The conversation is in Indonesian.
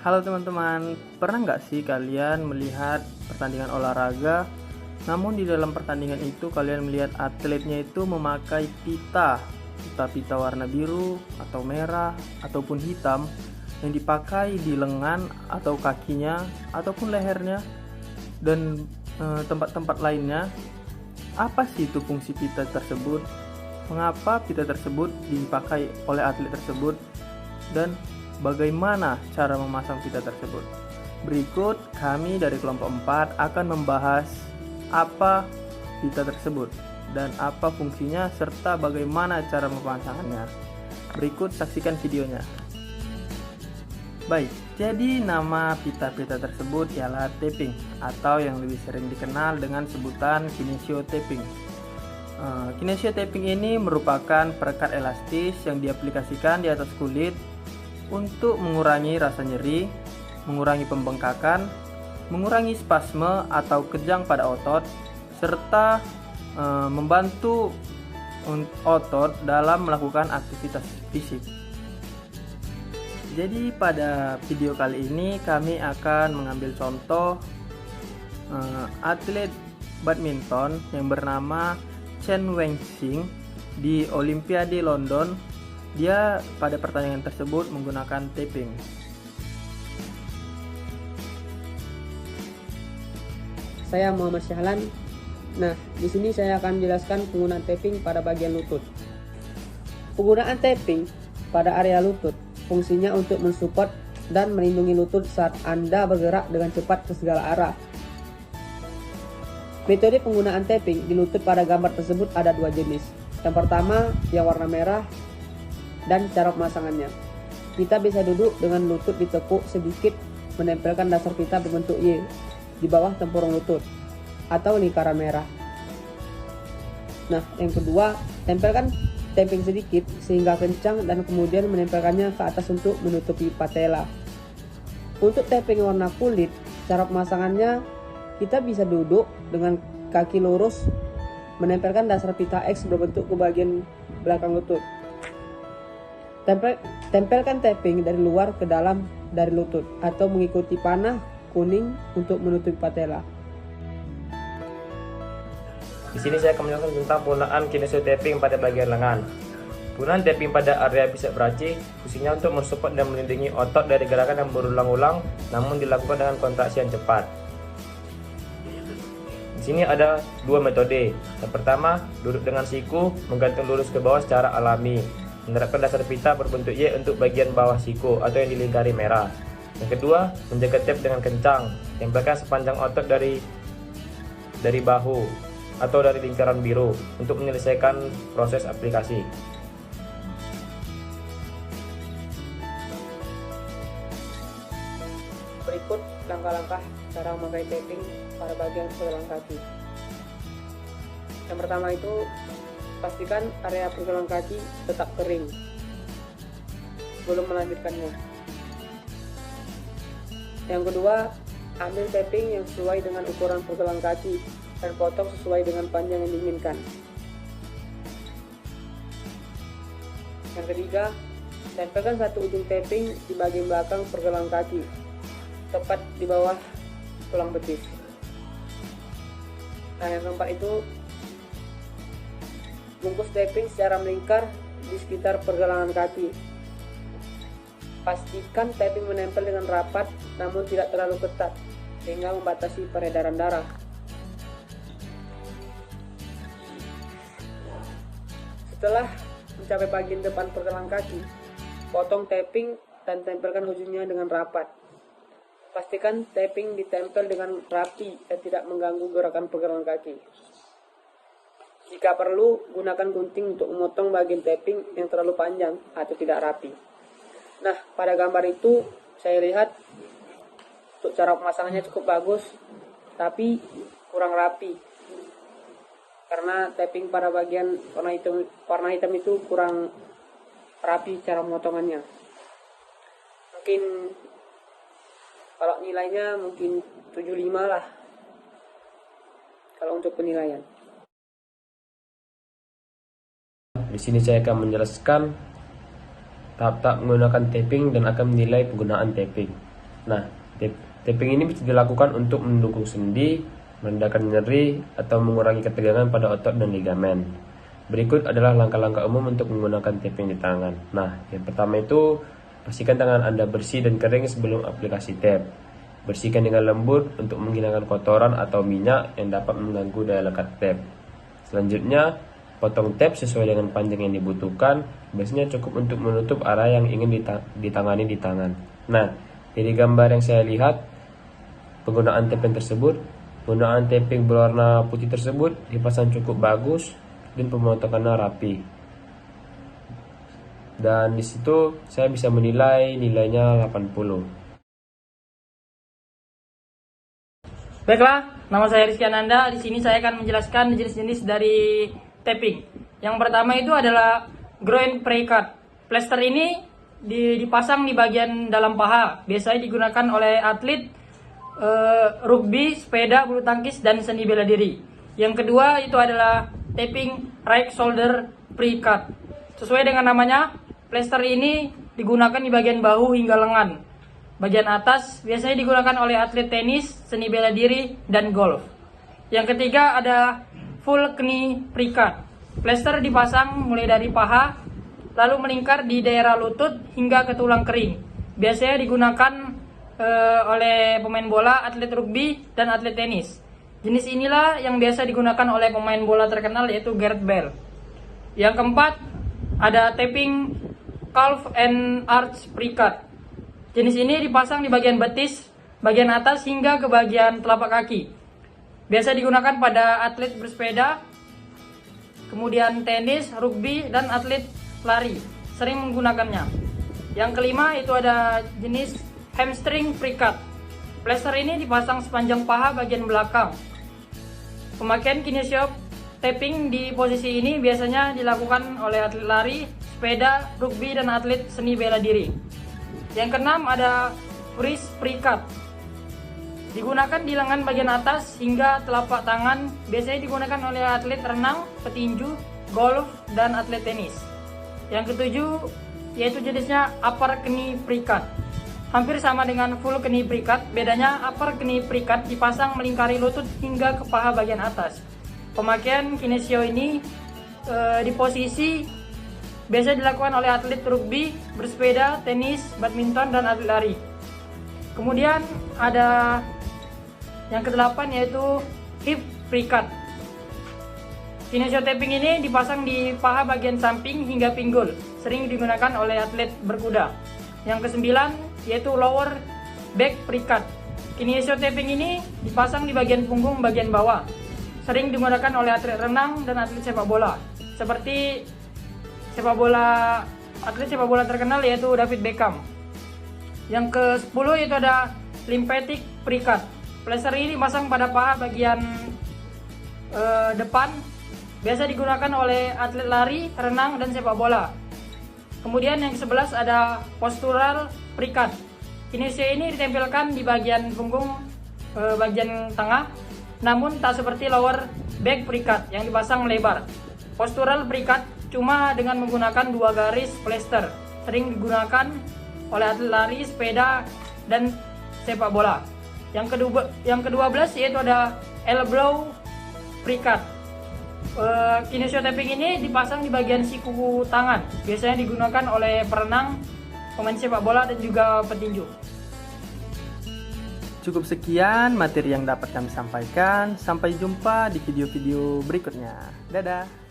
Halo teman-teman, pernah nggak sih kalian melihat pertandingan olahraga, namun di dalam pertandingan itu kalian melihat atletnya itu memakai pita warna biru atau merah ataupun hitam yang dipakai di lengan atau kakinya ataupun lehernya dan tempat-tempat lainnya. Apa sih itu fungsi pita tersebut? Mengapa pita tersebut dipakai oleh atlet tersebut? Dan bagaimana cara memasang pita tersebut? Berikut kami dari kelompok 4 akan membahas apa pita tersebut dan apa fungsinya serta bagaimana cara pemasangannya. Berikut saksikan videonya. Baik, jadi nama pita-pita tersebut ialah tapping atau yang lebih sering dikenal dengan sebutan kinesio tapping. Kinesio tapping ini merupakan perekat elastis yang diaplikasikan di atas kulit untuk mengurangi rasa nyeri, mengurangi pembengkakan, mengurangi spasme atau kejang pada otot, serta membantu otot dalam melakukan aktivitas fisik. Jadi pada video kali ini kami akan mengambil contoh atlet badminton yang bernama Chen Wenxing di Olimpiade London. Dia pada pertandingan tersebut menggunakan tapping. Saya Muhammad Syahlan. Nah, di sini saya akan menjelaskan penggunaan tapping pada bagian lutut. Penggunaan tapping pada area lutut fungsinya untuk mensupport dan melindungi lutut saat Anda bergerak dengan cepat ke segala arah. Metode penggunaan tapping di lutut pada gambar tersebut ada dua jenis. Yang pertama yang warna merah dan cara pemasangannya. Kita bisa duduk dengan lutut ditekuk sedikit, menempelkan dasar pita berbentuk Y di bawah tempurung lutut atau lingkaran merah. Nah, yang kedua, tempelkan tapping sedikit sehingga kencang dan kemudian menempelkannya ke atas untuk menutupi patella. Untuk tapping warna kulit, cara pemasangannya kita bisa duduk dengan kaki lurus, menempelkan dasar pita X berbentuk ke bagian belakang lutut. Tempelkan tapping dari luar ke dalam dari lutut atau mengikuti panah kuning untuk menutupi patella. Di sini saya akan menjelaskan tentang penggunaan kinesio tapping pada bagian lengan. Penggunaan tapping pada area bicep brachii fungsinya untuk mensupport dan melindungi otot dari gerakan yang berulang-ulang namun dilakukan dengan kontraksi yang cepat. Di sini ada dua metode. Yang pertama, duduk dengan siku menggantung lurus ke bawah secara alami. Menerapkan dasar pita berbentuk Y untuk bagian bawah siku atau yang dilingkari merah. Yang kedua, menjaga tap dengan kencang. Tempelkan sepanjang otot dari bahu atau dari lingkaran biru untuk menyelesaikan proses aplikasi. Berikut langkah-langkah cara memakai tapping pada bagian pergelangan kaki. Yang pertama itu, pastikan area pergelangan kaki tetap kering sebelum melanjutkannya. Yang kedua, ambil tapping yang sesuai dengan ukuran pergelangan kaki dan potong sesuai dengan panjang yang diinginkan. Yang ketiga, tempelkan satu ujung tapping di bagian belakang pergelangan kaki, tepat di bawah tulang betis. Nah, yang keempat itu, bungkus tapping secara melingkar di sekitar pergelangan kaki. Pastikan tapping menempel dengan rapat namun tidak terlalu ketat sehingga membatasi peredaran darah. Setelah mencapai bagian depan pergelangan kaki, potong tapping dan tempelkan ujungnya dengan rapat. Pastikan tapping ditempel dengan rapi dan tidak mengganggu gerakan pergelangan kaki. Jika perlu, gunakan gunting untuk memotong bagian tapping yang terlalu panjang atau tidak rapi. Nah, pada gambar itu saya lihat untuk cara pemasangannya cukup bagus, tapi kurang rapi. Karena tapping pada bagian warna hitam itu kurang rapi cara pemotongannya. Mungkin kalau nilainya mungkin 75 lah kalau untuk penilaian. Di sini saya akan menjelaskan tahap-tahap menggunakan tapping dan akan menilai penggunaan tapping. Nah, tapping ini bisa dilakukan untuk mendukung sendi, meredakan nyeri, atau mengurangi ketegangan pada otot dan ligamen. Berikut adalah langkah-langkah umum untuk menggunakan tapping di tangan. Nah, yang pertama itu pastikan tangan Anda bersih dan kering sebelum aplikasi tap. Bersihkan dengan lembut untuk menghilangkan kotoran atau minyak yang dapat mengganggu daya lekat tap. Selanjutnya, potong tap sesuai dengan panjang yang dibutuhkan. Biasanya cukup untuk menutup area yang ingin ditangani di tangan. Nah, dari gambar yang saya lihat, penggunaan tapping tersebut, penggunaan tapping berwarna putih tersebut dipasang cukup bagus dan pemotongannya rapi. Dan disitu saya bisa menilai nilainya 80. Baiklah, nama saya Rizky Ananda. Di sini saya akan menjelaskan jenis-jenis dari tapping. Yang pertama itu adalah groin pre-cut. Plester ini dipasang di bagian dalam paha. Biasanya digunakan oleh atlet rugby, sepeda, bulu tangkis, dan seni bela diri. Yang kedua itu adalah tapping right shoulder pre-cut. Sesuai dengan namanya, plester ini digunakan di bagian bahu hingga lengan. Bagian atas biasanya digunakan oleh atlet tenis, seni bela diri, dan golf. Yang ketiga ada full knee pre-cut. Plester dipasang mulai dari paha, lalu melingkar di daerah lutut hingga ke tulang kering. Biasanya digunakan oleh pemain bola, atlet rugby, dan atlet tenis. Jenis inilah yang biasa digunakan oleh pemain bola terkenal yaitu Gareth Bale. Yang keempat ada tapping calf and arch pre-cut. Jenis ini dipasang di bagian betis, bagian atas hingga ke bagian telapak kaki. Biasa digunakan pada atlet bersepeda, kemudian tenis, rugby, dan atlet lari sering menggunakannya. Yang kelima itu ada jenis hamstring pre-cut. Plester ini dipasang sepanjang paha bagian belakang. Pemakaian kinesio tapping di posisi ini biasanya dilakukan oleh atlet lari, sepeda, rugby, dan atlet seni bela diri. Yang keenam ada wrist pre-cut. Digunakan di lengan bagian atas hingga telapak tangan. Biasanya digunakan oleh atlet renang, petinju, golf, dan atlet tenis. Yang ketujuh yaitu jenisnya upper knee pre-cut. Hampir sama dengan full knee pre-cut, bedanya upper knee pre-cut dipasang melingkari lutut hingga ke paha bagian atas. Pemakaian kinesio ini di posisi biasa dilakukan oleh atlet rugby, bersepeda, tenis, badminton, dan atlet lari. Kemudian ada yang kedelapan yaitu hip pre-cut. Kinesio tapping ini dipasang di paha bagian samping hingga pinggul, sering digunakan oleh atlet berkuda. Yang kesembilan yaitu lower back pre-cut. Kinesio tapping ini dipasang di bagian punggung bagian bawah, sering digunakan oleh atlet renang dan atlet sepak bola. Seperti atlet sepak bola terkenal yaitu David Beckham. Yang ke-10 yaitu ada lymphatic pre-cut. Plester ini dipasang pada paha bagian depan, biasa digunakan oleh atlet lari, renang, dan sepak bola. Kemudian yang ke-11 ada postural pre-cut. Kinesio ini ditempelkan di bagian punggung bagian tengah, namun tak seperti lower back pre-cut yang dipasang melebar. Postural pre-cut cuma dengan menggunakan dua garis plester, sering digunakan oleh atlet lari, sepeda, dan sepak bola. Yang ke-12 yaitu ada elbow pre-cut. Kinesio tapping ini dipasang di bagian siku tangan, biasanya digunakan oleh perenang, pemain sepak bola, dan juga petinju. Cukup sekian materi yang dapat kami sampaikan. Sampai jumpa di video-video berikutnya. Dadah.